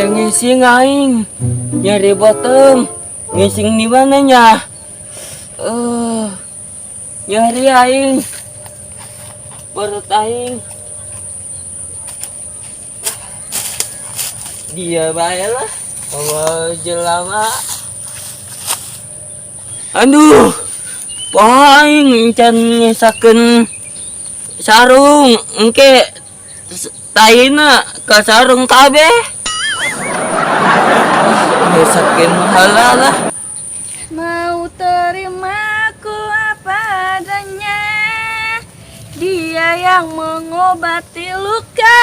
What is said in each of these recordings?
ngising aing. Nyari boteng. Ngising di mananya? Nyari aing. Perut aing. Dia baiklah. Allah jelama. Aduh. Aing can ngesakeun sarung engke taina ka sarung kabeh. Ngesakeun mahala lah. Mau terimaku apa adanya, dia yang mengobati luka.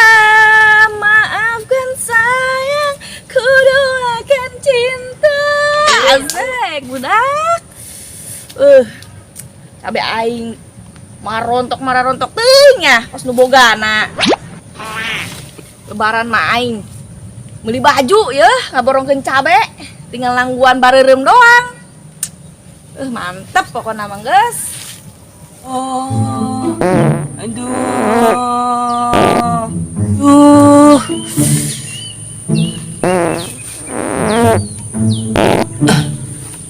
Maafkan sayang, ku doakan cinta. Asik budak. Cabe aing marontok teuing ya pas nu bogana. Lebaran mah aing beli baju ya, ngaborongkeun cabe, tinggal langguan bareureum doang. Mantep pokoknya mah geus. Aduh.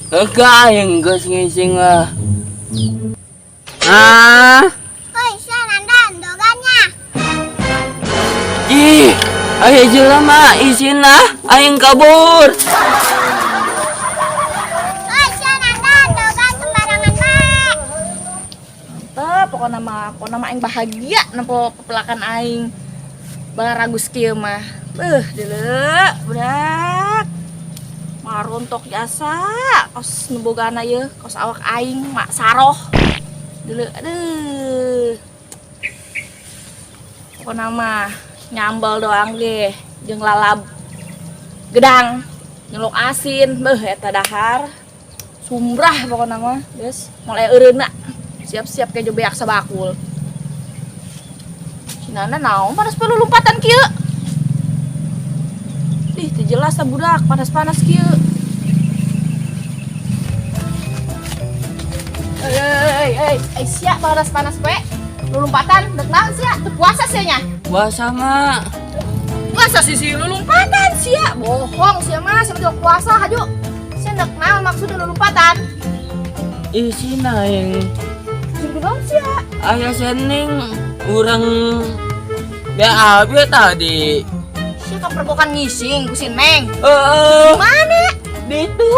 Lega yang geus ngising lah. Woi, Sanandan, dogannya. Ih, aya jelema isina aing kabur. Woi, Sanandan, dogan sembarangan bae. Mantep pokoknya mah aing bahagia nempo pepelakan aing. Baragus kieu mah. Deuleu budak. Marontok jasa kos nu bogana ye, kos awak aing mak saroh. Deuleu aduh. Pokona mah nyambel doang ge jeung lalab gedang nyeluk asin eta dahar sumbrah pokona mah geus mulai eureuna siap-siap ke beak sabakul. Cinana naon panas pelulumpatan kieu. Ih teu jelas ta budak panas-panas kieu. Sia panas-panas we. Lulumpatan dek naon sia? Teu puasa sia nya. Puasa mah. Puasa sih lulumpatan sia. Bohong sia mah, sia teu puasa haju. Sia dek naon maksudna lulumpatan? Isina yang Jeung naon sia? aya sening urang BAB tadi. Sia kaperbokan ngising ku si Neng. Mana? Di itu.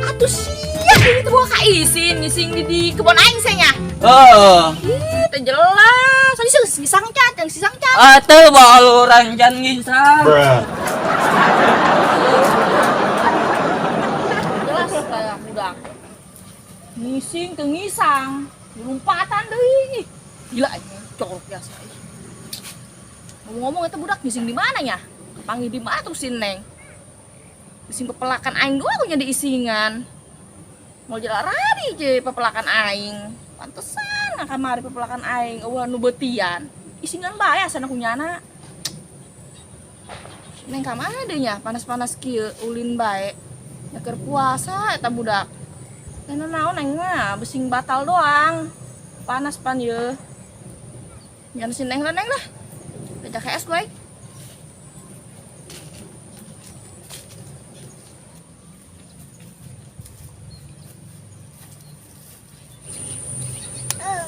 Atuh sia itu bawa ka isin ngising di kebon aing sia nya. Ih, teu jelas. Tadi si sangcat, yang si sangcat. Atuh bawa urang jan ngisang. Jelas kayak budak. Ngising teu ngisang, lompatan deui. Gila ini corok biasa. Ngomong-ngomong itu budak ngising di mana nya? Panggil di mana tuh si Neng? Ngising pepelakan aing doang nya diisingan. Mau jalan rari je pepelakan aing. Pantesan nah kamari pepelakan aing eueuh nu beutian. Isingan bae asana kunyana. Neng ka mana deui nya? Panas-panas kieu ulin bae. Ya keur puasa eta budak. Karena naon neng mah besing batal doang. Panas pan ye. Jangan si neng lah. Ajak es boy.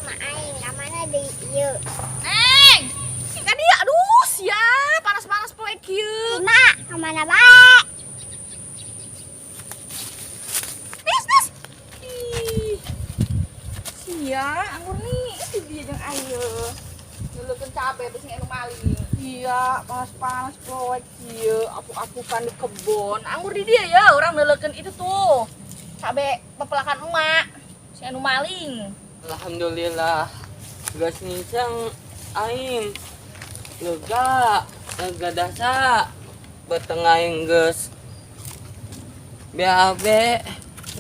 Mak aing ka mana deui ieu? Neng, kan dia aduh sia panas-panas poe kieu. Mak, ka mana bae? Nes. Ih. Sia, anggur nih itu dia jeung ayo. Nuleukeun cabe beusi anu maling. Iya, panas-panas poe kieu, apuk-apukan di kebon. Anggur di dia ya, urang nuleukeun itu tuh. Cabe pepelakan emak. Si anu maling. Alhamdulillah. Geus ngisang aing. Lega dasa. Beteng aing geus BAB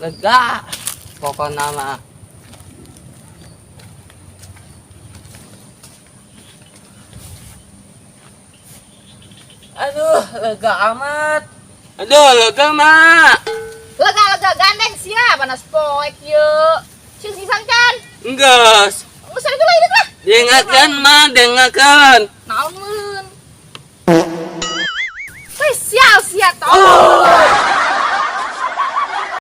lega. Pokona mah. Aduh, lega amat. Aduh, lega mak. Lega gandeng sia panas poe kieu. Sing sangcan. Enggeus. Geus ada lah lah. Dengakeun mah, dengakeun. Naon mun? Wes sial sia toh.